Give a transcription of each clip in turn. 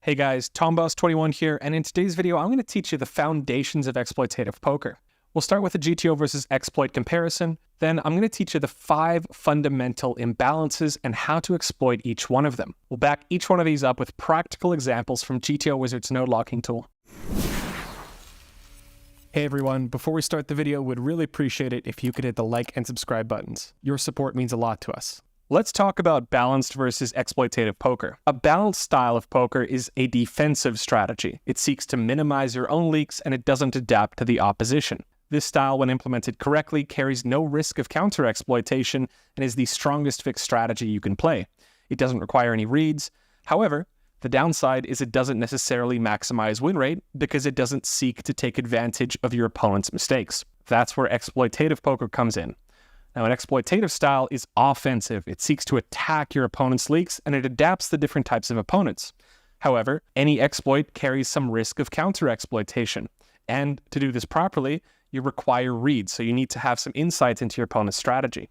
Hey guys, TomBoss21 here, and in today's video, I'm going to teach you the foundations of exploitative poker. We'll start with a GTO versus exploit comparison, then I'm going to teach you the 5 fundamental imbalances and how to exploit each one of them. We'll back each one of these up with practical examples from GTO Wizard's node locking tool. Hey everyone, before we start the video, would really appreciate it if you could hit the like and subscribe buttons. Your support means a lot to us. Let's talk about balanced versus exploitative poker. A balanced style of poker is a defensive strategy. It seeks to minimize your own leaks and it doesn't adapt to the opposition. This style, when implemented correctly, carries no risk of counter-exploitation and is the strongest fixed strategy you can play. It doesn't require any reads. However, the downside is it doesn't necessarily maximize win rate because it doesn't seek to take advantage of your opponent's mistakes. That's where exploitative poker comes in. Now, an exploitative style is offensive. It seeks to attack your opponent's leaks, and it adapts to different types of opponents. However, any exploit carries some risk of counter-exploitation. And to do this properly, you require reads, so you need to have some insights into your opponent's strategy.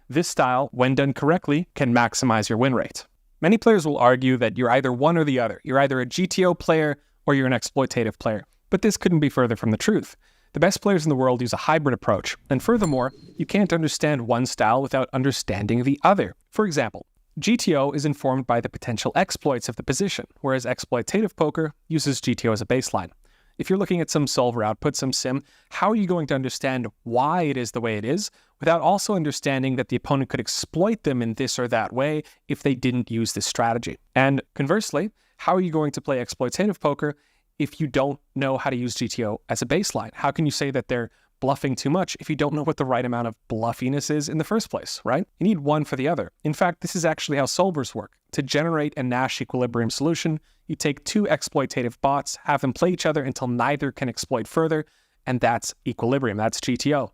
This style, when done correctly, can maximize your win rate. Many players will argue that you're either one or the other. You're either a GTO player or you're an exploitative player. But this couldn't be further from the truth. The best players in the world use a hybrid approach, and furthermore, you can't understand one style without understanding the other. For example, GTO is informed by the potential exploits of the position, whereas exploitative poker uses GTO as a baseline. If you're looking at some solver output, some sim, how are you going to understand why it is the way it is, without also understanding that the opponent could exploit them in this or that way if they didn't use this strategy? And conversely, how are you going to play exploitative poker if you don't know how to use GTO as a baseline? How can you say that they're bluffing too much if you don't know what the right amount of bluffiness is in the first place, right? You need one for the other. In fact, this is actually how solvers work. To generate a Nash equilibrium solution, you take 2 exploitative bots, have them play each other until neither can exploit further, and that's equilibrium, that's GTO.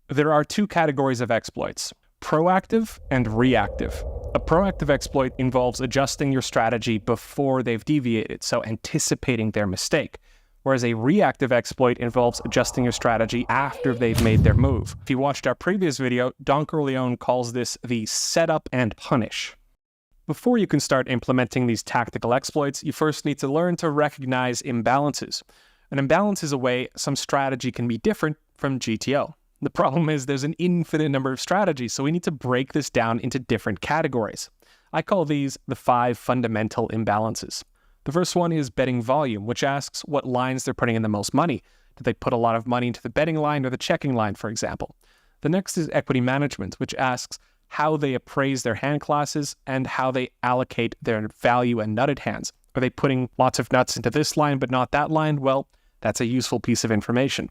There are 2 categories of exploits: proactive and reactive. A proactive exploit involves adjusting your strategy before they've deviated, so anticipating their mistake. Whereas a reactive exploit involves adjusting your strategy after they've made their move. If you watched our previous video, Don Corleone calls this the setup and punish. Before you can start implementing these tactical exploits, you first need to learn to recognize imbalances. An imbalance is a way some strategy can be different from GTO. The problem is there's an infinite number of strategies, so we need to break this down into different categories. I call these the 5 fundamental imbalances. The first one is betting volume, which asks what lines they're putting in the most money. Do they put a lot of money into the betting line or the checking line, for example? The next is equity management, which asks how they appraise their hand classes and how they allocate their value and nutted hands. Are they putting lots of nuts into this line but not that line? Well, that's a useful piece of information.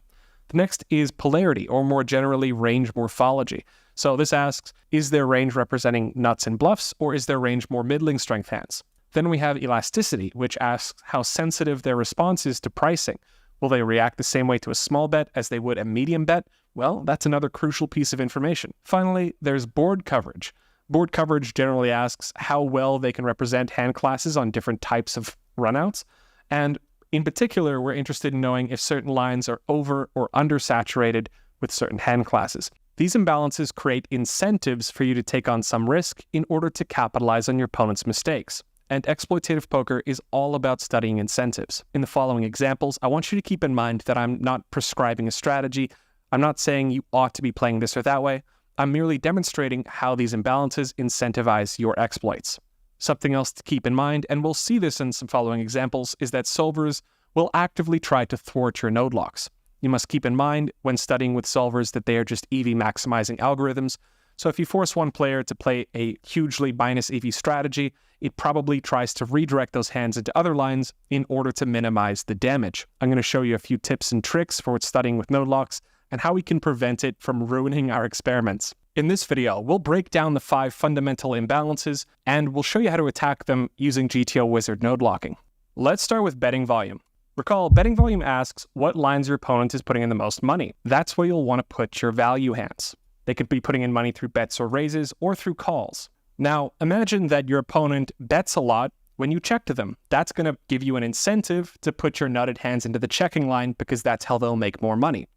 The next is polarity, or more generally, range morphology. So this asks, is their range representing nuts and bluffs, or is their range more middling strength hands? Then we have elasticity, which asks how sensitive their response is to pricing. Will they react the same way to a small bet as they would a medium bet? Well, that's another crucial piece of information. Finally, there's board coverage. Board coverage generally asks how well they can represent hand classes on different types of runouts. And in particular, we're interested in knowing if certain lines are over or undersaturated with certain hand classes. These imbalances create incentives for you to take on some risk in order to capitalize on your opponent's mistakes. And exploitative poker is all about studying incentives. In the following examples, I want you to keep in mind that I'm not prescribing a strategy. I'm not saying you ought to be playing this or that way. I'm merely demonstrating how these imbalances incentivize your exploits. Something else to keep in mind, and we'll see this in some following examples, is that solvers will actively try to thwart your node locks. You must keep in mind when studying with solvers that they are just EV maximizing algorithms. So if you force one player to play a hugely minus EV strategy, it probably tries to redirect those hands into other lines in order to minimize the damage. I'm going to show you a few tips and tricks for studying with node locks and how we can prevent it from ruining our experiments. In this video, we'll break down the 5 fundamental imbalances and we'll show you how to attack them using GTO Wizard node locking. Let's start with betting volume. Recall, betting volume asks what lines your opponent is putting in the most money. That's where you'll want to put your value hands. They could be putting in money through bets or raises or through calls. Now, imagine that your opponent bets a lot when you check to them. That's going to give you an incentive to put your nutted hands into the checking line because that's how they'll make more money.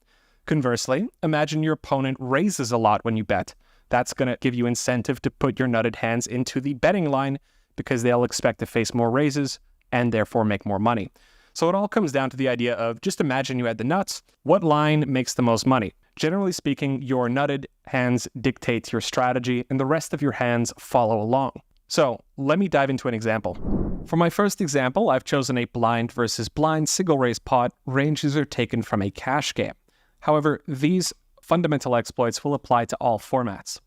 Conversely, imagine your opponent raises a lot when you bet. That's going to give you incentive to put your nutted hands into the betting line because they'll expect to face more raises and therefore make more money. So it all comes down to the idea of just imagine you had the nuts. What line makes the most money? Generally speaking, your nutted hands dictate your strategy and the rest of your hands follow along. So let me dive into an example. For my first example, I've chosen a blind versus blind single raise pot. Ranges are taken from a cash game. However, these fundamental exploits will apply to all formats.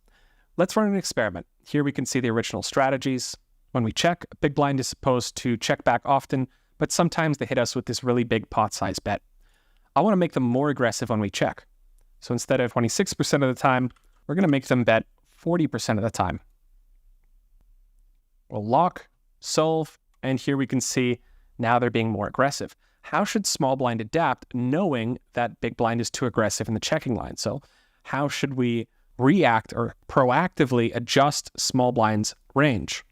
Let's run an experiment. Here we can see the original strategies. When we check, big blind is supposed to check back often, but sometimes they hit us with this really big pot size bet. I want to make them more aggressive when we check. So instead of 26% of the time, we're going to make them bet 40% of the time. We'll lock, solve, and here we can see now they're being more aggressive. How should small blind adapt knowing that big blind is too aggressive in the checking line? So how should we react or proactively adjust small blind's range?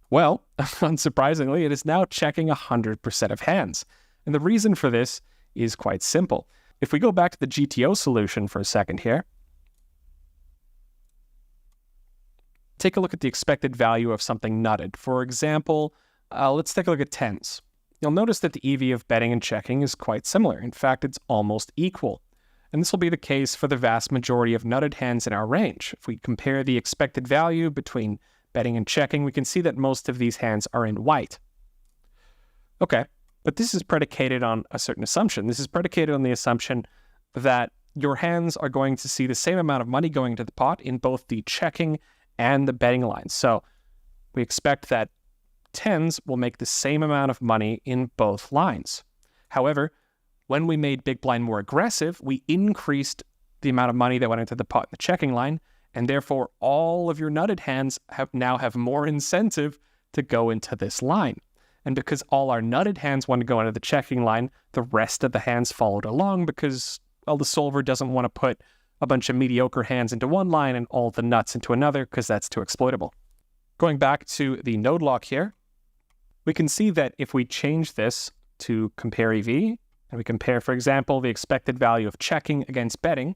Well, unsurprisingly, it is now checking 100% of hands. And the reason for this is quite simple. If we go back to the GTO solution for a second here, take a look at the expected value of something nutted. For example, let's take a look at tens. You'll notice that the EV of betting and checking is quite similar. In fact, it's almost equal. And this will be the case for the vast majority of nutted hands in our range. If we compare the expected value between betting and checking, we can see that most of these hands are in white. Okay, but this is predicated on a certain assumption. This is predicated on the assumption that your hands are going to see the same amount of money going into the pot in both the checking and the betting lines. So we expect that tens will make the same amount of money in both lines. However, when we made big blind more aggressive, we increased the amount of money that went into the pot in the checking line, and therefore all of your nutted hands now have more incentive to go into this line. And because all our nutted hands want to go into the checking line, the rest of the hands followed along because, well, the solver doesn't want to put a bunch of mediocre hands into one line and all the nuts into another because that's too exploitable. Going back to the node lock here, we can see that if we change this to compare EV, and we compare, for example, the expected value of checking against betting,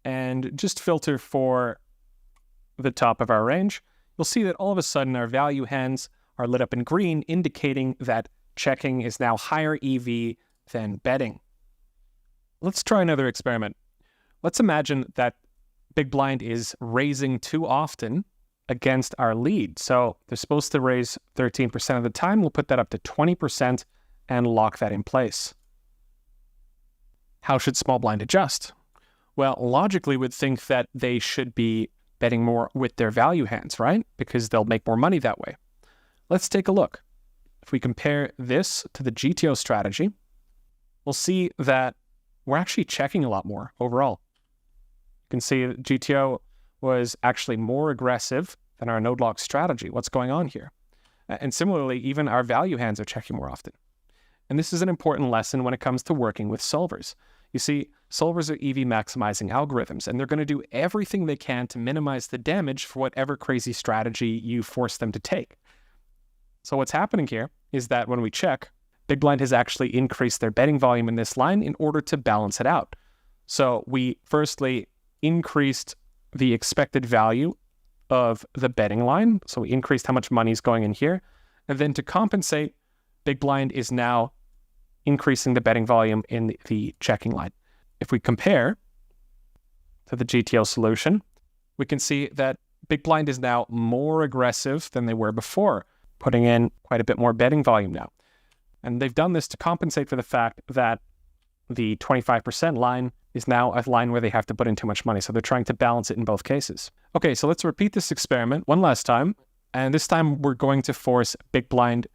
and just filter for the top of our range, you'll see that all of a sudden our value hands are lit up in green, indicating that checking is now higher EV than betting. Let's try another experiment. Let's imagine that big blind is raising too often against our lead. So they're supposed to raise 13% of the time. We'll put that up to 20% and lock that in place. How should small blind adjust? Well, logically, we'd think that they should be betting more with their value hands, right? Because they'll make more money that way. Let's take a look. If we compare this to the GTO strategy, we'll see that we're actually checking a lot more overall. You can see that GTO was actually more aggressive than our node lock strategy. What's going on here? And similarly, even our value hands are checking more often. And this is an important lesson when it comes to working with solvers. You see, solvers are EV maximizing algorithms, and they're going to do everything they can to minimize the damage for whatever crazy strategy you force them to take. So what's happening here is that when we check, big blind has actually increased their betting volume in this line in order to balance it out. So we firstly increased the expected value of the betting line. So we increased how much money is going in here. And then to compensate, big blind is now increasing the betting volume in the checking line. If we compare to the GTO solution, we can see that big blind is now more aggressive than they were before, putting in quite a bit more betting volume now. And they've done this to compensate for the fact that the 25% line is now a line where they have to put in too much money. So they're trying to balance it in both cases. Okay, so let's repeat this experiment one last time. And this time we're going to force big blind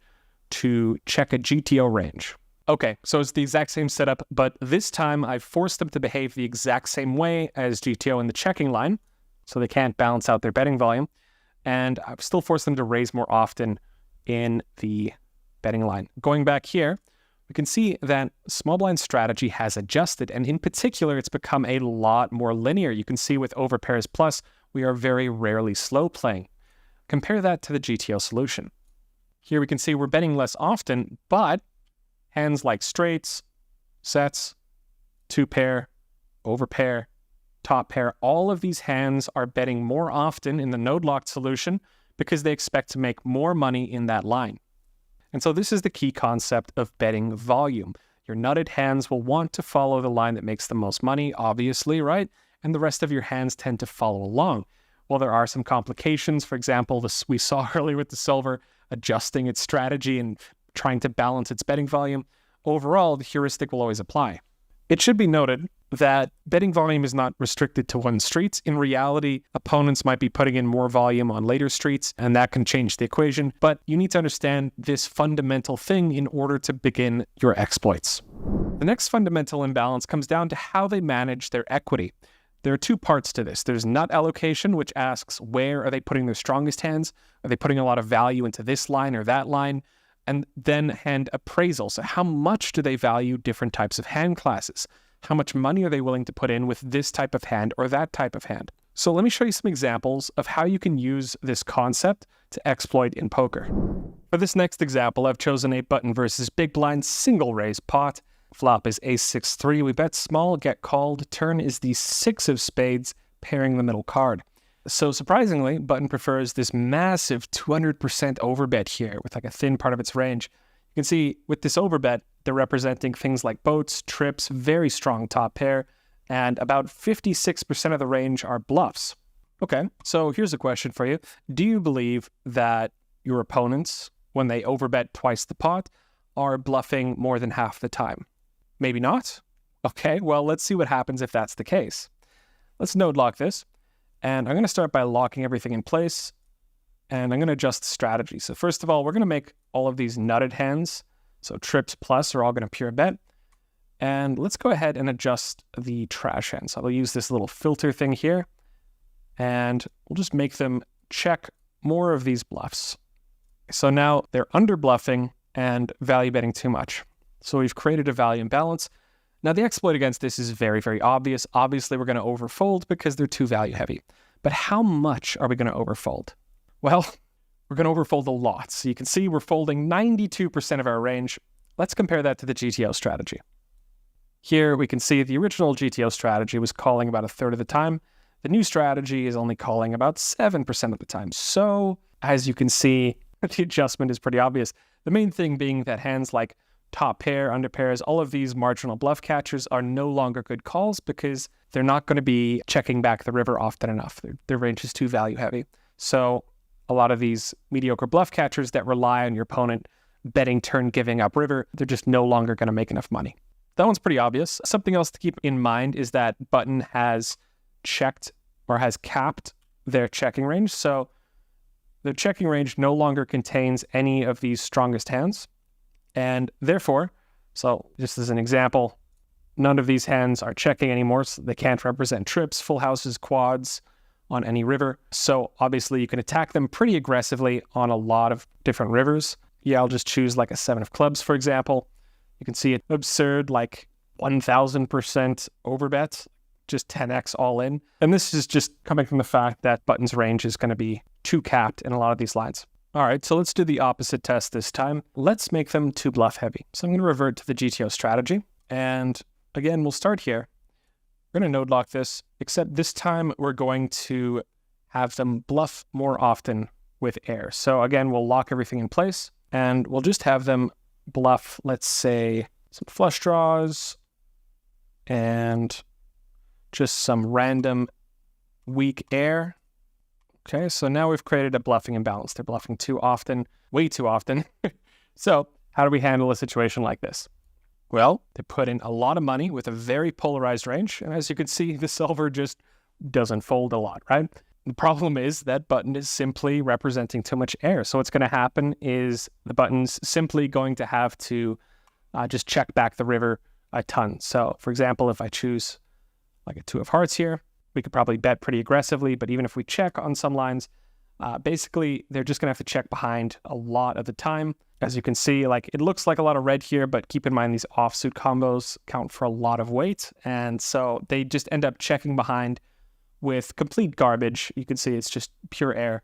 to check a GTO range. Okay, so it's the exact same setup, but this time I've forced them to behave the exact same way as GTO in the checking line, so they can't balance out their betting volume. And I've still forced them to raise more often in the betting line. Going back here, we can see that small blind strategy has adjusted, and in particular, it's become a lot more linear. You can see with overpairs plus, we are very rarely slow playing. Compare that to the GTO solution. Here we can see we're betting less often, but hands like straights, sets, two pair, overpair, top pair, all of these hands are betting more often in the node locked solution because they expect to make more money in that line. And so this is the key concept of betting volume. Your nutted hands will want to follow the line that makes the most money, obviously, right? And the rest of your hands tend to follow along. Well, there are some complications. For example, we saw earlier with the silver adjusting its strategy and trying to balance its betting volume. Overall, the heuristic will always apply. It should be noted that betting volume is not restricted to one street. In reality, opponents might be putting in more volume on later streets, and that can change the equation. But you need to understand this fundamental thing in order to begin your exploits. The next fundamental imbalance comes down to how they manage their equity. There are two parts to this. There's nut allocation, which asks where are they putting their strongest hands? Are they putting a lot of value into this line or that line? And then hand appraisal. So how much do they value different types of hand classes? How much money are they willing to put in with this type of hand or that type of hand? So let me show you some examples of how you can use this concept to exploit in poker. For this next example, I've chosen a button versus big blind single raise pot. Flop is ace-6-3. We bet small, get called. Turn is the 6 of spades, pairing the middle card. So surprisingly, button prefers this massive 200% overbet here with like a thin part of its range. You can see with this overbet, they're representing things like boats, trips, very strong top pair, and about 56% of the range are bluffs. Okay, so here's a question for you. Do you believe that your opponents, when they overbet twice the pot, are bluffing more than half the time? Maybe not? Okay, well, let's see what happens if that's the case. Let's node lock this. And I'm going to start by locking everything in place, and I'm going to adjust the strategy. So first of all, we're going to make all of these nutted hands, so trips plus are all going to pure bet. And let's go ahead and adjust the trash hands. So I'll use this little filter thing here, and we'll just make them check more of these bluffs. So now they're under bluffing and value betting too much. So we've created a value imbalance. Now, the exploit against this is very, very obvious. Obviously, we're going to overfold because they're too value heavy. But how much are we going to overfold? Well, we're going to overfold a lot. So you can see we're folding 92% of our range. Let's compare that to the GTO strategy. Here, we can see the original GTO strategy was calling about a third of the time. The new strategy is only calling about 7% of the time. So, as you can see, the adjustment is pretty obvious. The main thing being that hands like top pair, under pairs, all of these marginal bluff catchers are no longer good calls because they're not going to be checking back the river often enough. Their range is too value heavy. So a lot of these mediocre bluff catchers that rely on your opponent betting turn giving up river, they're just no longer going to make enough money. That one's pretty obvious. Something else to keep in mind is that button has checked or has capped their checking range. So the checking range no longer contains any of these strongest hands. And therefore, so just as an example, none of these hands are checking anymore, so they can't represent trips, full houses, quads on any river. So obviously you can attack them pretty aggressively on a lot of different rivers. Yeah, I'll just choose like a 7 of clubs, for example. You can see it absurd, like 1,000% overbet, just 10x all in. And this is just coming from the fact that button's range is going to be too capped in a lot of these lines. All right, so let's do the opposite test this time. Let's make them too bluff heavy. So I'm going to revert to the GTO strategy. And again, we'll start here. We're going to node lock this, except this time we're going to have them bluff more often with air. So again, we'll lock everything in place and we'll just have them bluff, let's say, some flush draws and just some random weak air. Okay, so now we've created a bluffing imbalance. They're bluffing too often, way too often. So how do we handle a situation like this? Well, they put in a lot of money with a very polarized range. And as you can see, the silver just doesn't fold a lot, right? The problem is that button is simply representing too much air. So what's going to happen is the button's simply going to have to just check back the river a ton. So for example, if I choose like a 2 of hearts here, we could probably bet pretty aggressively, but even if we check on some lines, basically they're just gonna have to check behind a lot of the time. As you can see, like it looks like a lot of red here, but keep in mind these offsuit combos count for a lot of weight. And so they just end up checking behind with complete garbage. You can see it's just pure air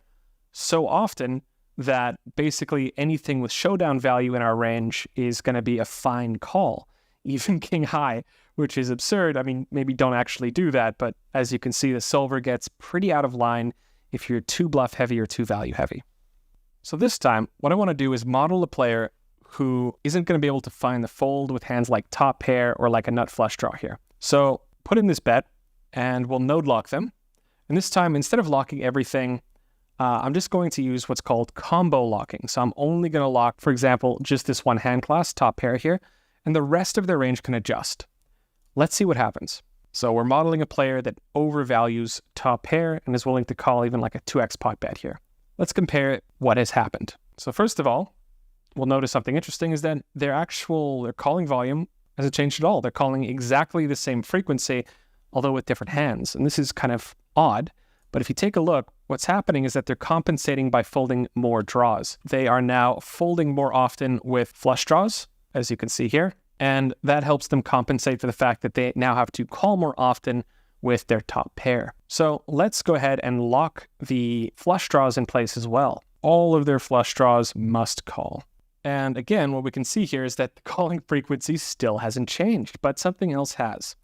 so often that basically anything with showdown value in our range is gonna be a fine call, even king high, which is absurd. I mean, maybe don't actually do that, but as you can see, the silver gets pretty out of line if you're too bluff heavy or too value heavy. So this time, what I want to do is model a player who isn't going to be able to find the fold with hands like top pair or like a nut flush draw here. So put in this bet and we'll node lock them. And this time, instead of locking everything, I'm just going to use what's called combo locking. So I'm only going to lock, for example, just this one hand class, top pair here, and the rest of their range can adjust. Let's see what happens. So we're modeling a player that overvalues top pair and is willing to call even like a 2x pot bet here. Let's compare what has happened. So first of all, we'll notice something interesting is that their calling volume hasn't changed at all. They're calling exactly the same frequency, although with different hands. And this is kind of odd. But if you take a look, what's happening is that they're compensating by folding more draws. They are now folding more often with flush draws, as you can see here. And that helps them compensate for the fact that they now have to call more often with their top pair. So let's go ahead and lock the flush draws in place as well. All of their flush draws must call. And again, what we can see here is that the calling frequency still hasn't changed, but something else has.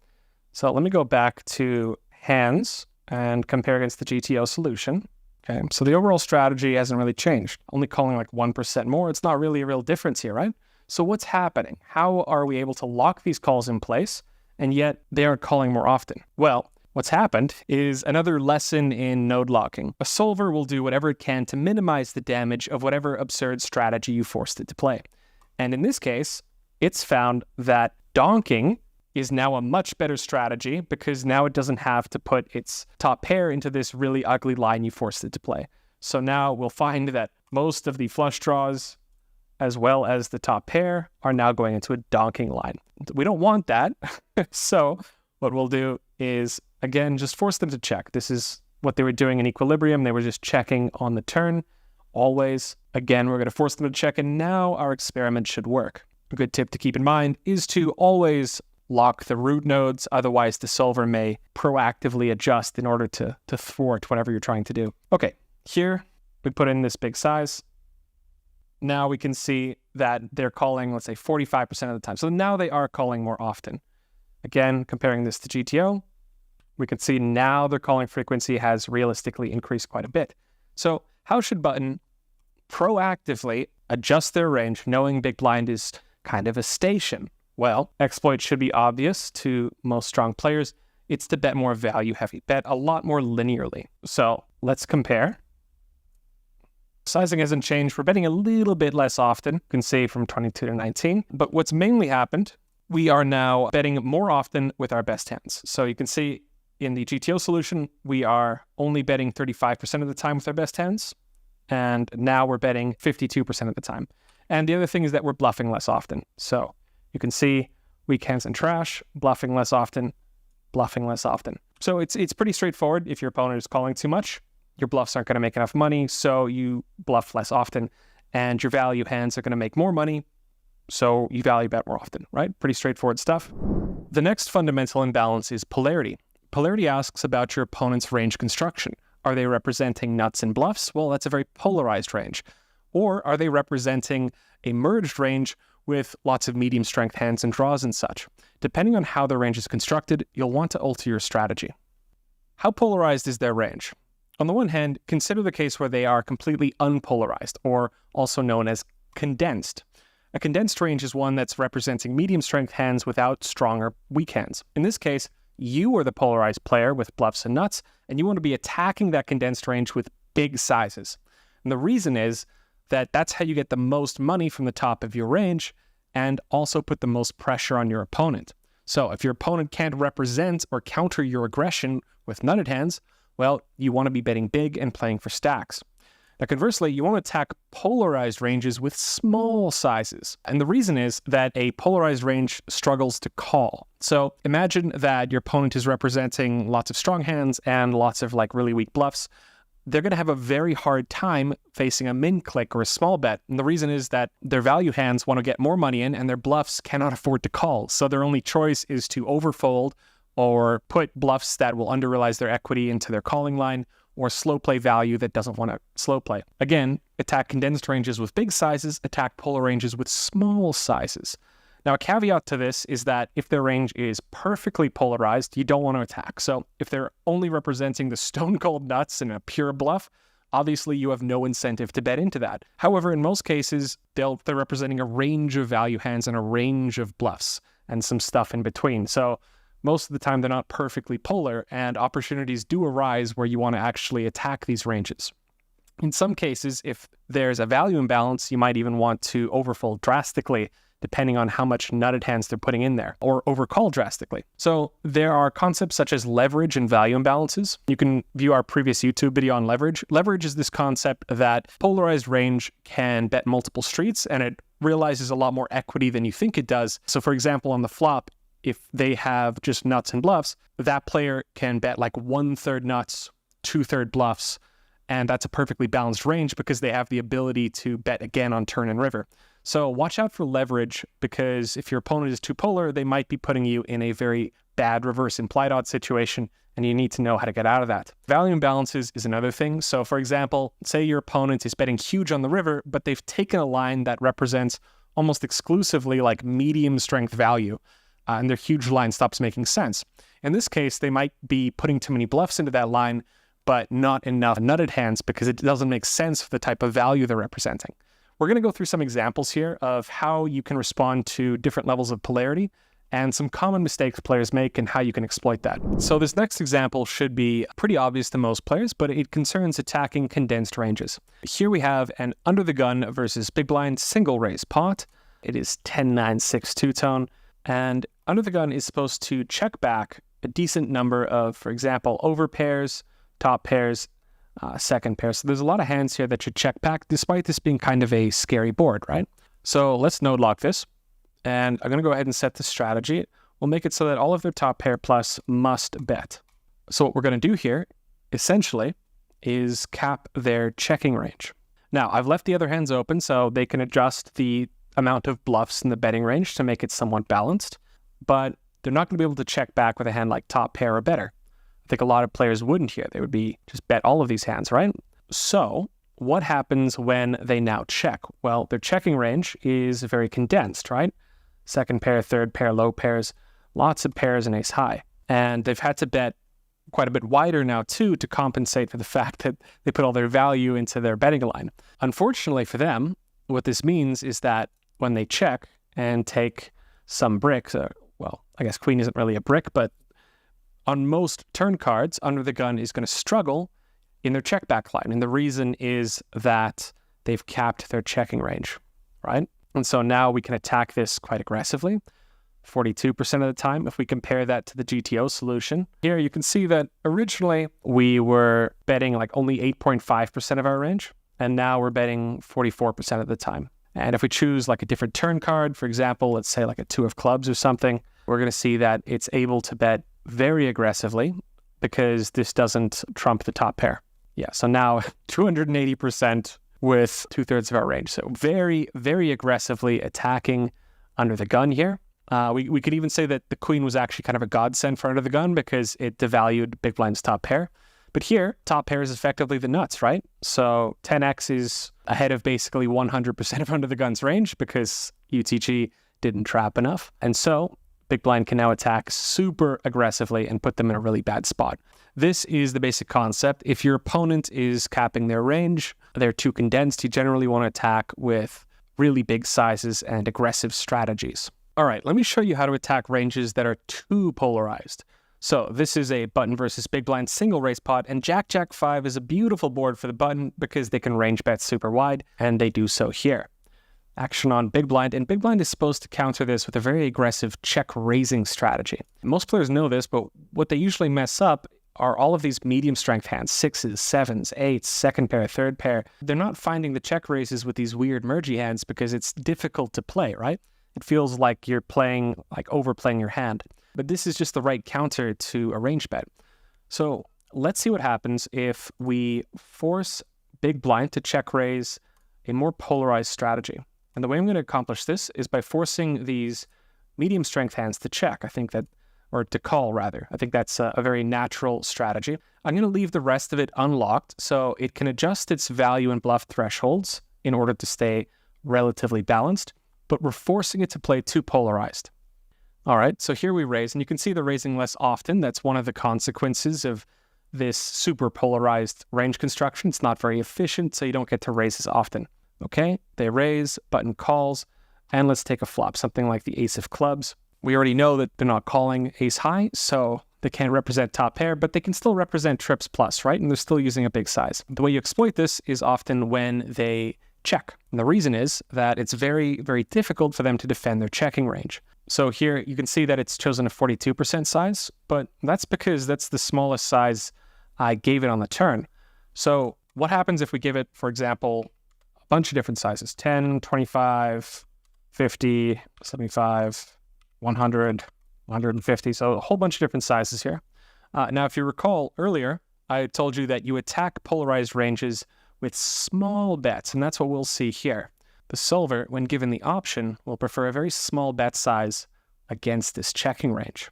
So let me go back to hands and compare against the GTO solution. Okay, so the overall strategy hasn't really changed. Only calling like 1% more. It's not really a real difference here, right? So what's happening? How are we able to lock these calls in place and yet they aren't calling more often? Well, what's happened is another lesson in node locking. A solver will do whatever it can to minimize the damage of whatever absurd strategy you forced it to play. And in this case, it's found that donking is now a much better strategy because now it doesn't have to put its top pair into this really ugly line you forced it to play. So now we'll find that most of the flush draws as well as the top pair are now going into a donking line. We don't want that. So what we'll do is, again, just force them to check. This is what they were doing in equilibrium. They were just checking on the turn, always. Again, we're going to force them to check, and now our experiment should work. A good tip to keep in mind is to always lock the root nodes. Otherwise, the solver may proactively adjust in order to thwart whatever you're trying to do. Okay, here we put in this big size. Now we can see that they're calling, let's say, 45% of the time. So now they are calling more often. Again, comparing this to GTO, we can see now their calling frequency has realistically increased quite a bit. So how should Button proactively adjust their range, knowing Big Blind is kind of a station? Well, exploit should be obvious to most strong players. It's to bet more value heavy, bet a lot more linearly. So let's compare. Sizing hasn't changed. We're betting a little bit less often. You can see from 22 to 19. But what's mainly happened, we are now betting more often with our best hands. So you can see in the GTO solution, we are only betting 35% of the time with our best hands. And now we're betting 52% of the time. And the other thing is that we're bluffing less often. So you can see weak hands and trash, bluffing less often, bluffing less often. So it's pretty straightforward. If your opponent is calling too much, your bluffs aren't going to make enough money, so you bluff less often. And your value hands are going to make more money, so you value bet more often, right? Pretty straightforward stuff. The next fundamental imbalance is polarity. Polarity asks about your opponent's range construction. Are they representing nuts and bluffs? Well, that's a very polarized range. Or are they representing a merged range with lots of medium strength hands and draws and such? Depending on how the range is constructed, you'll want to alter your strategy. How polarized is their range? On the one hand, consider the case where they are completely unpolarized, or also known as condensed. A condensed range is one that's representing medium strength hands without strong or weak hands. In this case, you are the polarized player with bluffs and nuts, and you want to be attacking that condensed range with big sizes. And the reason is that that's how you get the most money from the top of your range and also put the most pressure on your opponent. So if your opponent can't represent or counter your aggression with nutted hands, well, you want to be betting big and playing for stacks. Now, conversely, you want to attack polarized ranges with small sizes. And the reason is that a polarized range struggles to call. So imagine that your opponent is representing lots of strong hands and lots of like really weak bluffs. They're going to have a very hard time facing a min click or a small bet. And the reason is that their value hands want to get more money in and their bluffs cannot afford to call. So their only choice is to overfold or put bluffs that will under-realize their equity into their calling line, or slow play value that doesn't want to slow play. Again, attack condensed ranges with big sizes, attack polar ranges with small sizes. Now, a caveat to this is that if their range is perfectly polarized, you don't want to attack. So if they're only representing the stone cold nuts and a pure bluff, obviously you have no incentive to bet into that. However, in most cases, they're representing a range of value hands and a range of bluffs and some stuff in between. So most of the time, they're not perfectly polar, and opportunities do arise where you want to actually attack these ranges. In some cases, if there's a value imbalance, you might even want to overfold drastically, depending on how much nutted hands they're putting in there, or overcall drastically. So there are concepts such as leverage and value imbalances. You can view our previous YouTube video on leverage. Leverage is this concept that polarized range can bet multiple streets, and it realizes a lot more equity than you think it does. So for example, on the flop, if they have just nuts and bluffs, that player can bet like 1/3 nuts, 2/3 bluffs, and that's a perfectly balanced range because they have the ability to bet again on turn and river. So watch out for leverage, because if your opponent is too polar, they might be putting you in a very bad reverse implied odds situation, and you need to know how to get out of that. Value imbalances is another thing. So for example, say your opponent is betting huge on the river, but they've taken a line that represents almost exclusively like medium strength value, and their huge line stops making sense. In this case, they might be putting too many bluffs into that line, but not enough nutted hands because it doesn't make sense for the type of value they're representing. We're going to go through some examples here of how you can respond to different levels of polarity and some common mistakes players make and how you can exploit that. So this next example should be pretty obvious to most players, but it concerns attacking condensed ranges. Here we have an under the gun versus big blind single raise pot. It is 10-9-6 two-tone, and under the gun is supposed to check back a decent number of, for example, over pairs, top pairs, second pair. So there's a lot of hands here that should check back, despite this being kind of a scary board, right? So let's node lock this, and I'm going to go ahead and set the strategy. We'll make it so that all of their top pair plus must bet. So what we're going to do here, essentially, is cap their checking range. Now, I've left the other hands open so they can adjust the amount of bluffs in the betting range to make it somewhat balanced, but they're not going to be able to check back with a hand like top pair or better. I think a lot of players wouldn't here. They would be just bet all of these hands, right? So what happens when they now check? Well, their checking range is very condensed, right? Second pair, third pair, low pairs, lots of pairs and ace high. And they've had to bet quite a bit wider now too to compensate for the fact that they put all their value into their betting line. Unfortunately for them, what this means is that when they check and take some bricks, well, I guess queen isn't really a brick, but on most turn cards, under the gun is going to struggle in their check back line. And the reason is that they've capped their checking range, right? And so now we can attack this quite aggressively, 42% of the time. If we compare that to the GTO solution, here you can see that originally we were betting like only 8.5% of our range, and now we're betting 44% of the time. And if we choose like a different turn card, for example, let's say like a 2 of clubs or something, we're going to see that it's able to bet very aggressively because this doesn't trump the top pair. Yeah, so now 280% with 2/3 of our range. So very, very aggressively attacking under the gun here. We could even say that the queen was actually kind of a godsend for under the gun because it devalued big blind's top pair. But here, top pair is effectively the nuts, right? So 10x is ahead of basically 100% of under the gun's range because UTG didn't trap enough. And so big blind can now attack super aggressively and put them in a really bad spot. This is the basic concept. If your opponent is capping their range, they're too condensed, you generally want to attack with really big sizes and aggressive strategies. All right, let me show you how to attack ranges that are too polarized. So this is a button versus big blind single raise pot, and Jack 5 is a beautiful board for the button because they can range bet super wide, and they do so here. Action on big blind, and big blind is supposed to counter this with a very aggressive check raising strategy. Most players know this, but what they usually mess up are all of these medium strength hands, 6s, 7s, 8s, second pair, third pair. They're not finding the check raises with these weird mergy hands because it's difficult to play, right? It feels like you're playing, like overplaying your hand. But this is just the right counter to a range bet. So let's see what happens if we force big blind to check raise a more polarized strategy. And the way I'm going to accomplish this is by forcing these medium strength hands to check. I think that, or to call rather. I think that's a very natural strategy. I'm going to leave the rest of it unlocked so it can adjust its value and bluff thresholds in order to stay relatively balanced, but we're forcing it to play too polarized. All right, so here we raise, and you can see the raising less often. That's one of the consequences of this super polarized range construction. It's not very efficient, so you don't get to raise as often. Okay, they raise, button calls, and let's take a flop, something like the ace of clubs. We already know that they're not calling ace high, so they can't represent top pair, but they can still represent trips plus, right? And they're still using a big size. The way you exploit this is often when they check. And the reason is that it's very, very difficult for them to defend their checking range. So here you can see that it's chosen a 42% size, but that's because that's the smallest size I gave it on the turn. So what happens if we give it, for example, a bunch of different sizes, 10, 25, 50, 75, 100, 150, so a whole bunch of different sizes here. Now, if you recall earlier, I told you that you attack polarized ranges with small bets, and that's what we'll see here. The solver, when given the option, will prefer a very small bet size against this checking range.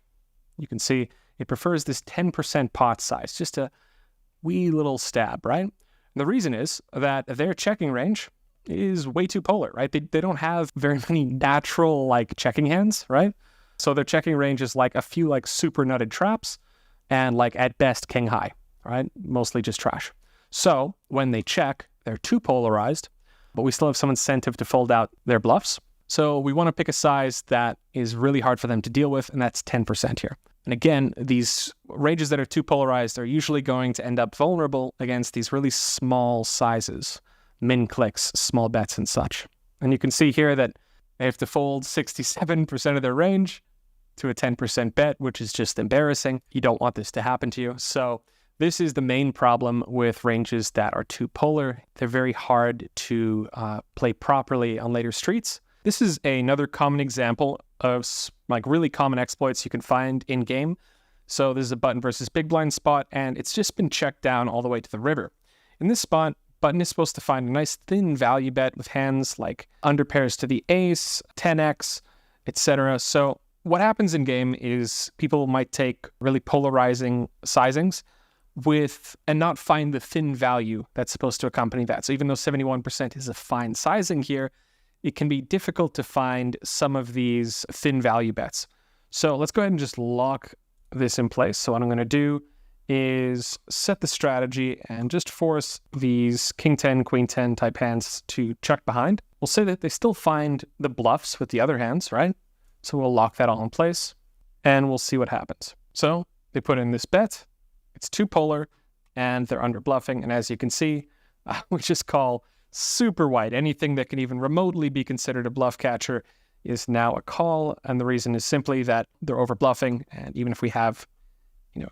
You can see it prefers this 10% pot size, just a wee little stab, right? And the reason is that their checking range is way too polar, right? They don't have very many natural like checking hands, right? So their checking range is like a few like super nutted traps and like at best king high, right? Mostly just trash. So when they check, they're too polarized, but we still have some incentive to fold out their bluffs. So we want to pick a size that is really hard for them to deal with, and that's 10% here. And again, these ranges that are too polarized are usually going to end up vulnerable against these really small sizes, min clicks, small bets and such. And you can see here that they have to fold 67% of their range to a 10% bet, which is just embarrassing. You don't want this to happen to you. So this is the main problem with ranges that are too polar. They're very hard to play properly on later streets. This is another common example of like really common exploits you can find in game. So this is a button versus big blind spot, and it's just been checked down all the way to the river. In this spot, button is supposed to find a nice thin value bet with hands like under pairs to the ace, 10x, etc. So what happens in game is people might take really polarizing sizings and not find the thin value that's supposed to accompany that. So even though 71% is a fine sizing here, it can be difficult to find some of these thin value bets. So let's go ahead and just lock this in place. So what I'm going to do is set the strategy and just force these king 10, queen 10 type hands to check behind. We'll say that they still find the bluffs with the other hands, right? So we'll lock that all in place and we'll see what happens. So they put in this bet. It's too polar and they're under bluffing. And as you can see, we just call super wide. Anything that can even remotely be considered a bluff catcher is now a call. And the reason is simply that they're over bluffing. And even if we have,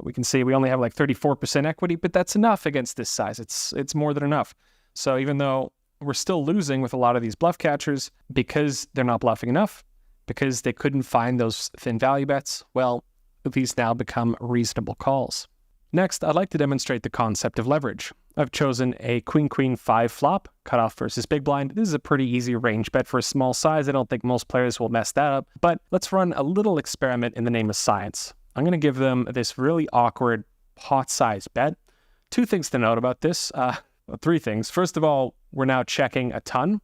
we can see we only have like 34% equity, but that's enough against this size. It's more than enough. So even though we're still losing with a lot of these bluff catchers because they're not bluffing enough, because they couldn't find those thin value bets, well, these now become reasonable calls. Next, I'd like to demonstrate the concept of leverage. I've chosen a queen-queen 5 flop, cutoff versus big blind. This is a pretty easy range bet for a small size. I don't think most players will mess that up, but let's run a little experiment in the name of science. I'm going to give them this really awkward pot size bet. 2 things to note about this. 3 things. First of all, we're now checking a ton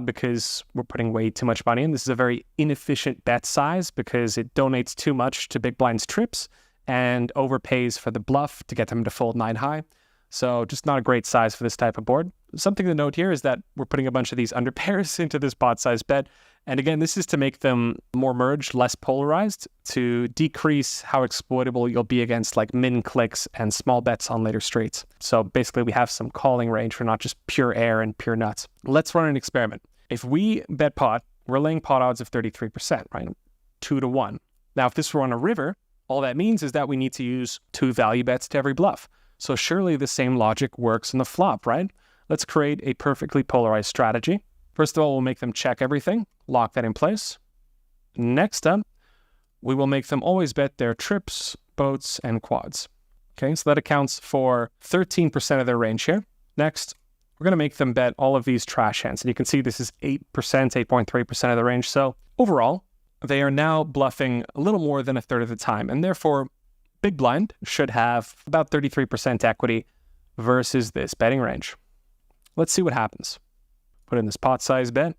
because we're putting way too much money in. This is a very inefficient bet size because it donates too much to big blind's trips and overpays for the bluff to get them to fold 9 high. So just not a great size for this type of board. Something to note here is that we're putting a bunch of these under pairs into this pot size bet. And again, this is to make them more merged, less polarized, to decrease how exploitable you'll be against like min clicks and small bets on later streets. So basically we have some calling range for not just pure air and pure nuts. Let's run an experiment. If we bet pot, we're laying pot odds of 33%, right? 2 to 1. Now, if this were on a river, all that means is that we need to use 2 value bets to every bluff. So surely the same logic works in the flop, right? Let's create a perfectly polarized strategy. First of all, we'll make them check everything, lock that in place. Next up, we will make them always bet their trips, boats, and quads. Okay, so that accounts for 13% of their range here. Next, we're going to make them bet all of these trash hands. And you can see this is 8%, 8.3% of the range. So overall, they are now bluffing a little more than a third of the time, and therefore big blind should have about 33% equity versus this betting range. Let's see what happens. Put in this pot size bet,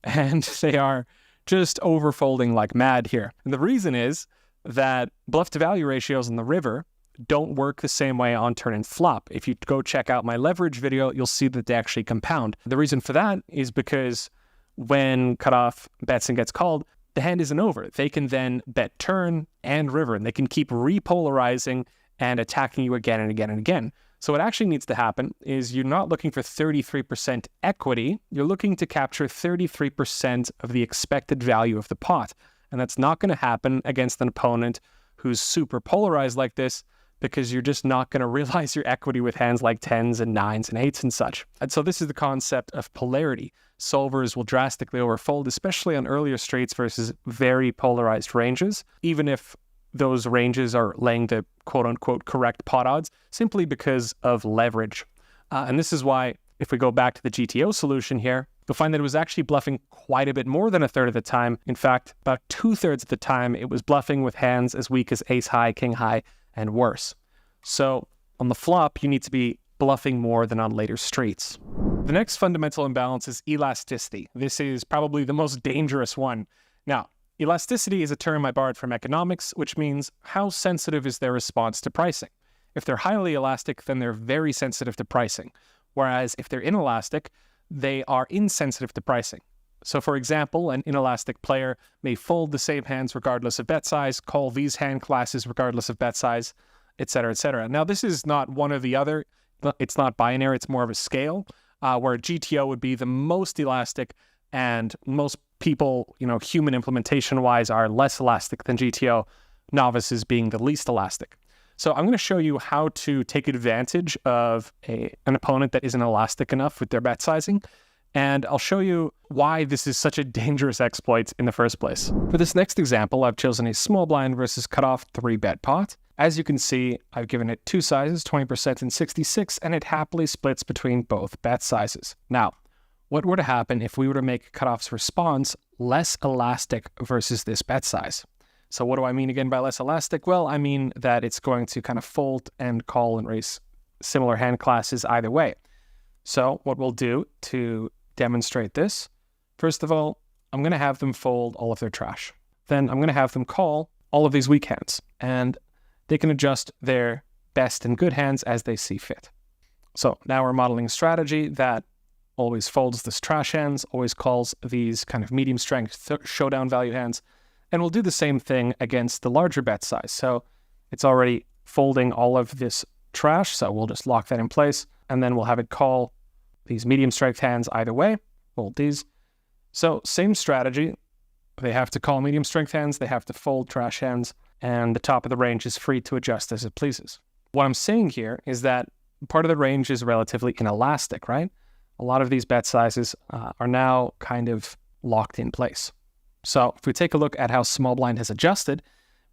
and they are just overfolding like mad here. And the reason is that bluff to value ratios in the river don't work the same way on turn and flop. If you go check out my leverage video, you'll see that they actually compound. The reason for that is because when cutoff bets and gets called, the hand isn't over. They can then bet turn and river, and they can keep repolarizing and attacking you again and again and again. So what actually needs to happen is you're not looking for 33% equity. You're looking to capture 33% of the expected value of the pot. And that's not going to happen against an opponent who's super polarized like this, because you're just not going to realize your equity with hands like 10s and 9s and 8s and such. And so this is the concept of polarity. Solvers will drastically overfold, especially on earlier straights versus very polarized ranges, even if those ranges are laying the quote-unquote correct pot odds, simply because of leverage. And this is why, if we go back to the GTO solution here, you'll find that it was actually bluffing quite a bit more than a third of the time. In fact, about 2/3 of the time, it was bluffing with hands as weak as ace high, king high, and worse. So on the flop, you need to be bluffing more than on later streets. The next fundamental imbalance is elasticity. This is probably the most dangerous one. Now, elasticity is a term I borrowed from economics, which means how sensitive is their response to pricing. If they're highly elastic, then they're very sensitive to pricing. Whereas if they're inelastic, they are insensitive to pricing. So for example, an inelastic player may fold the same hands regardless of bet size, call these hand classes regardless of bet size, etc., etc. Now, this is not one or the other. It's not binary. It's more of a scale, where GTO would be the most elastic, and most people, human implementation-wise, are less elastic than GTO, novices being the least elastic. So I'm going to show you how to take advantage of an opponent that isn't elastic enough with their bet sizing, and I'll show you why this is such a dangerous exploit in the first place. For this next example, I've chosen a small blind versus cutoff 3-bet pot. As you can see, I've given it two sizes, 20% and 66, and it happily splits between both bet sizes. Now, what were to happen if we were to make cutoff's response less elastic versus this bet size? So what do I mean again by less elastic? Well, I mean that it's going to kind of fold and call and raise similar hand classes either way. So what we'll do to demonstrate this, first of all, I'm going to have them fold all of their trash. Then I'm going to have them call all of these weak hands, and they can adjust their best and good hands as they see fit. So now we're modeling a strategy that always folds this trash hands, always calls these kind of medium strength showdown value hands, and we'll do the same thing against the larger bet size. So it's already folding all of this trash, so we'll just lock that in place, and then we'll have it call these medium strength hands either way, fold these. So same strategy. They have to call medium strength hands, they have to fold trash hands, and the top of the range is free to adjust as it pleases. What I'm saying here is that part of the range is relatively inelastic, right? A lot of these bet sizes are now kind of locked in place. So if we take a look at how small blind has adjusted,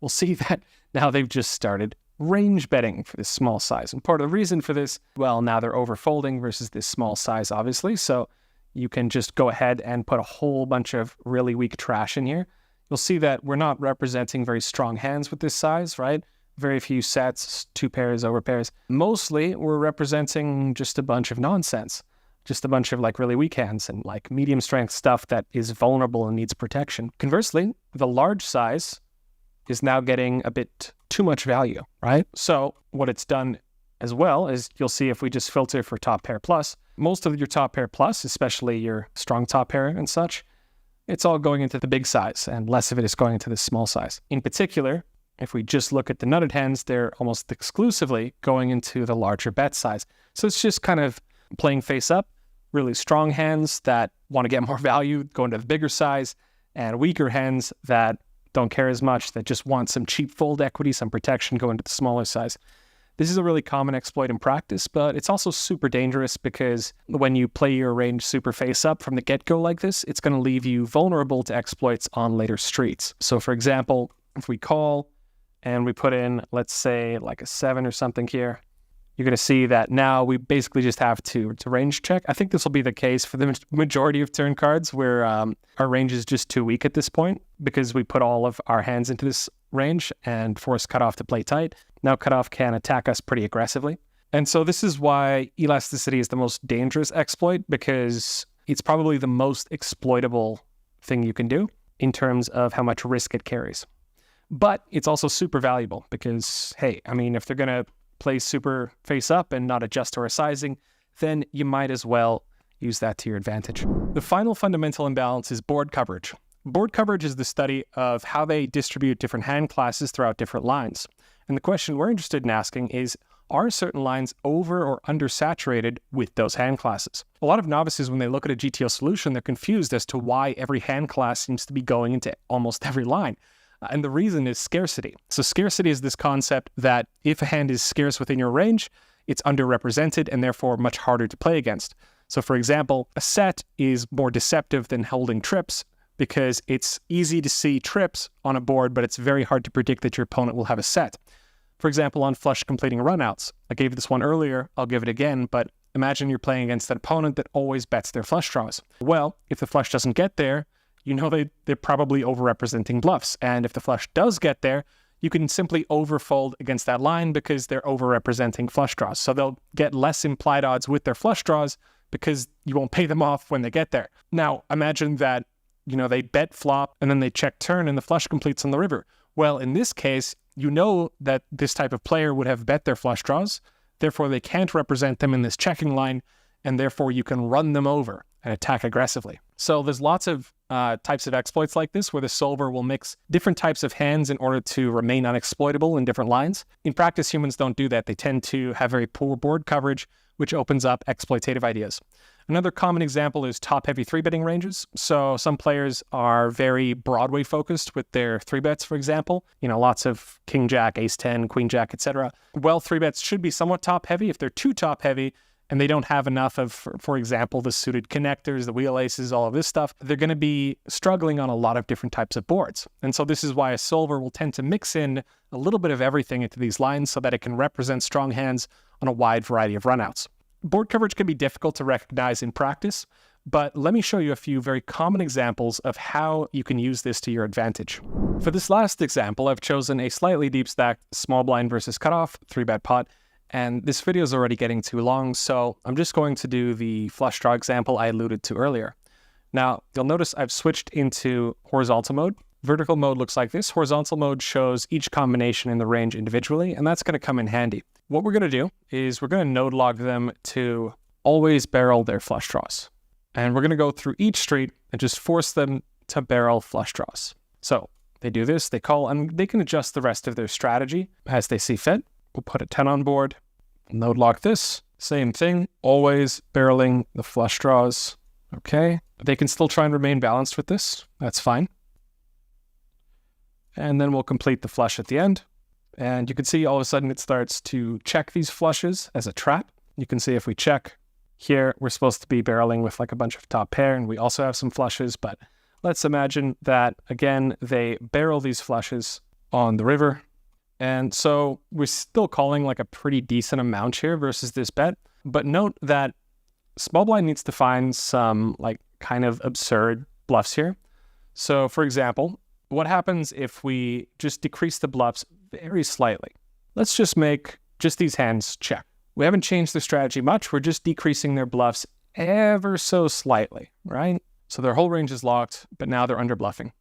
we'll see that now they've just started range betting for this small size. And part of the reason for this, well, now they're overfolding versus this small size, obviously. So you can just go ahead and put a whole bunch of really weak trash in here. You'll see that we're not representing very strong hands with this size, right? Very few sets, two pairs, over pairs. Mostly we're representing just a bunch of nonsense. Just a bunch of really weak hands and medium strength stuff that is vulnerable and needs protection. Conversely, the large size is now getting a bit too much value, right? So what it's done as well is, you'll see if we just filter for top pair plus, most of your top pair plus, especially your strong top pair and such, it's all going into the big size and less of it is going into the small size. In particular, if we just look at the nutted hands, they're almost exclusively going into the larger bet size. So it's just kind of playing face up. Really strong hands that want to get more value go into the bigger size, and weaker hands that don't care as much, that just want some cheap fold equity, some protection, go into the smaller size. This is a really common exploit in practice, but it's also super dangerous because when you play your range super face up from the get-go like this, it's going to leave you vulnerable to exploits on later streets. So for example, if we call and we put in, let's say a 7 or something here, you're going to see that now we basically just have to range check. I think this will be the case for the majority of turn cards where our range is just too weak at this point because we put all of our hands into this range and force cutoff to play tight. Now cutoff can attack us pretty aggressively. And so this is why elasticity is the most dangerous exploit, because it's probably the most exploitable thing you can do in terms of how much risk it carries. But it's also super valuable because, hey, I mean, if they're going to play super face up and not adjust to our sizing, then you might as well use that to your advantage. The final fundamental imbalance is board coverage. Board coverage is the study of how they distribute different hand classes throughout different lines. And the question we're interested in asking is, are certain lines over or undersaturated with those hand classes? A lot of novices, when they look at a GTO solution, they're confused as to why every hand class seems to be going into almost every line. And the reason is scarcity. So scarcity is this concept that if a hand is scarce within your range, it's underrepresented and therefore much harder to play against. So for example, a set is more deceptive than holding trips because it's easy to see trips on a board, but it's very hard to predict that your opponent will have a set. For example, on flush completing runouts, I gave this one earlier, I'll give it again, but imagine you're playing against an opponent that always bets their flush draws. Well, if the flush doesn't get there, you know they're probably overrepresenting bluffs. And if the flush does get there, you can simply overfold against that line because they're overrepresenting flush draws. So they'll get less implied odds with their flush draws because you won't pay them off when they get there. Now, imagine that, they bet flop and then they check turn and the flush completes on the river. Well, in this case, you know that this type of player would have bet their flush draws, therefore they can't represent them in this checking line, and therefore you can run them over and attack aggressively. So there's lots of types of exploits like this where the solver will mix different types of hands in order to remain unexploitable in different lines. In practice, humans don't do that. They tend to have very poor board coverage, which opens up exploitative ideas. Another common example is top-heavy 3-betting ranges. So some players are very Broadway focused with their 3-bets, for example. Lots of King Jack, Ace 10, Queen Jack, etc. Well, 3-bets should be somewhat top-heavy. If they're too top-heavy and they don't have enough of, for example, the suited connectors, the wheel aces, all of this stuff, they're going to be struggling on a lot of different types of boards. And so this is why a solver will tend to mix in a little bit of everything into these lines so that it can represent strong hands on a wide variety of runouts. Board coverage can be difficult to recognize in practice, but let me show you a few very common examples of how you can use this to your advantage. For this last example, I've chosen a slightly deep stacked small blind versus cutoff 3-bet pot, and this video is already getting too long, so I'm just going to do the flush draw example I alluded to earlier. Now, you'll notice I've switched into horizontal mode. Vertical mode looks like this. Horizontal mode shows each combination in the range individually, and that's going to come in handy. What we're going to do is we're going to node log them to always barrel their flush draws. And we're going to go through each street and just force them to barrel flush draws. So they do this, they call, and they can adjust the rest of their strategy as they see fit. We'll put a 10 on board, node log this, same thing, always barreling the flush draws. Okay, they can still try and remain balanced with this. That's fine. And then we'll complete the flush at the end. And you can see all of a sudden it starts to check these flushes as a trap. You can see if we check here, we're supposed to be barreling with like a bunch of top pair, and we also have some flushes, but let's imagine that, again, they barrel these flushes on the river. And so we're still calling like a pretty decent amount here versus this bet. But note that small blind needs to find some like kind of absurd bluffs here. So for example, what happens if we just decrease the bluffs very slightly? Let's just make just these hands check. We haven't changed the strategy much. We're just decreasing their bluffs ever so slightly, right? So their whole range is locked, but now they're under bluffing.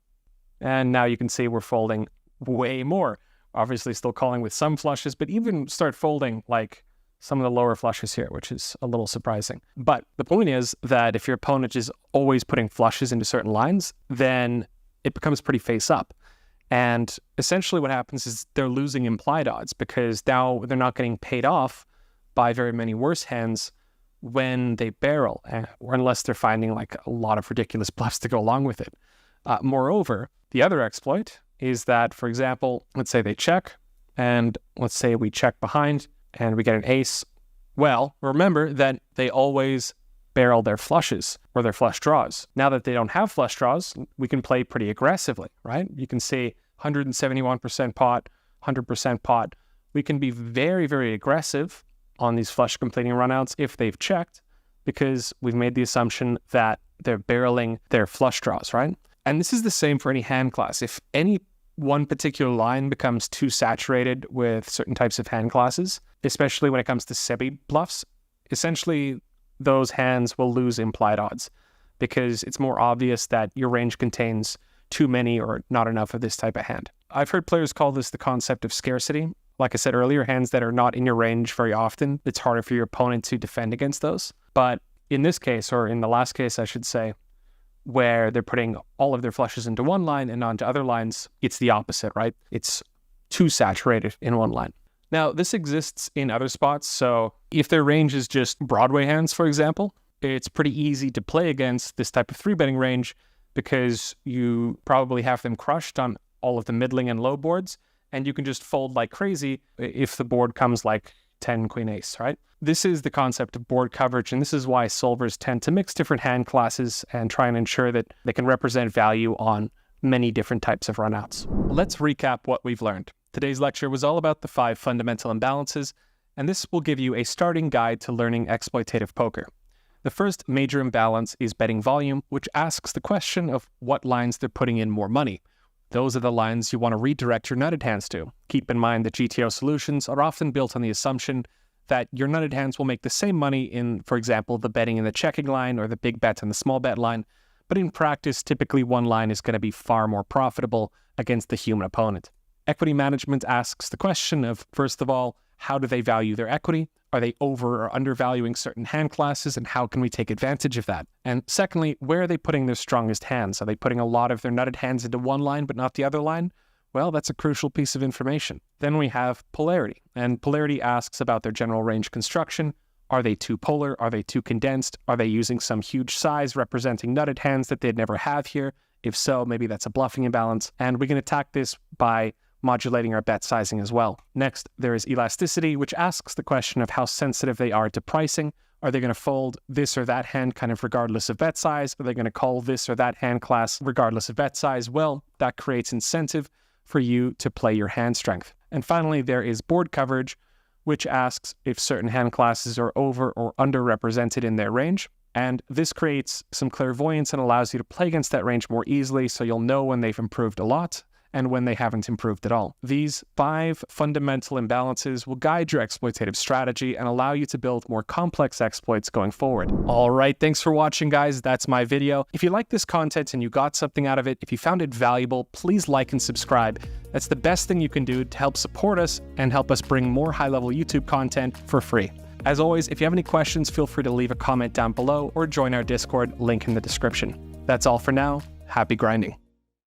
And now you can see we're folding way more. Obviously still calling with some flushes, but even start folding like some of the lower flushes here, which is a little surprising. But the point is that if your opponent is always putting flushes into certain lines, then it becomes pretty face up. And essentially what happens is they're losing implied odds because now they're not getting paid off by very many worse hands when they barrel, or unless they're finding like a lot of ridiculous bluffs to go along with it. Moreover, the other exploit is that, for example, let's say they check, and let's say we check behind and we get an ace. Well, remember that they always barrel their flushes or their flush draws. Now that they don't have flush draws, we can play pretty aggressively, right? You can see 171% pot, 100% pot. We can be very, very aggressive on these flush completing runouts if they've checked, because we've made the assumption that they're barreling their flush draws, right? And this is the same for any hand class. If any one particular line becomes too saturated with certain types of hand classes, especially when it comes to semi bluffs, essentially those hands will lose implied odds because it's more obvious that your range contains too many or not enough of this type of hand. I've heard players call this the concept of scarcity. Like I said earlier, hands that are not in your range very often, it's harder for your opponent to defend against those. But in this case, or in the last case, I should say, where they're putting all of their flushes into one line and onto other lines, it's the opposite, right? It's too saturated in one line. Now, this exists in other spots. So if their range is just Broadway hands, for example, it's pretty easy to play against this type of 3-betting range because you probably have them crushed on all of the middling and low boards, and you can just fold like crazy if the board comes like 10, queen, ace, right? This is the concept of board coverage, and this is why solvers tend to mix different hand classes and try and ensure that they can represent value on many different types of runouts. Let's recap what we've learned. Today's lecture was all about the 5 fundamental imbalances, and this will give you a starting guide to learning exploitative poker. The first major imbalance is betting volume, which asks the question of what lines they're putting in more money. Those are the lines you want to redirect your nutted hands to. Keep in mind that GTO solutions are often built on the assumption that your nutted hands will make the same money in, for example, the betting in the checking line or the big bet and the small bet line, but in practice, typically one line is going to be far more profitable against the human opponent. Equity management asks the question of, first of all, how do they value their equity? Are they over or undervaluing certain hand classes, and how can we take advantage of that? And secondly, where are they putting their strongest hands? Are they putting a lot of their nutted hands into one line but not the other line? Well, that's a crucial piece of information. Then we have polarity, and polarity asks about their general range construction. Are they too polar? Are they too condensed? Are they using some huge size representing nutted hands that they'd never have here? If so, maybe that's a bluffing imbalance, and we can attack this by modulating our bet sizing as well. Next, there is elasticity, which asks the question of how sensitive they are to pricing. Are they going to fold this or that hand kind of regardless of bet size? Are they going to call this or that hand class regardless of bet size? Well, that creates incentive for you to play your hand strength. And finally, there is board coverage, which asks if certain hand classes are over or underrepresented in their range. And this creates some clairvoyance and allows you to play against that range more easily, so you'll know when they've improved a lot and when they haven't improved at all. These 5 fundamental imbalances will guide your exploitative strategy and allow you to build more complex exploits going forward. All right, thanks for watching, guys. That's my video. If you like this content and you got something out of it, if you found it valuable, please like and subscribe. That's the best thing you can do to help support us and help us bring more high-level YouTube content for free. As always, if you have any questions, feel free to leave a comment down below or join our Discord, link in the description. That's all for now. Happy grinding.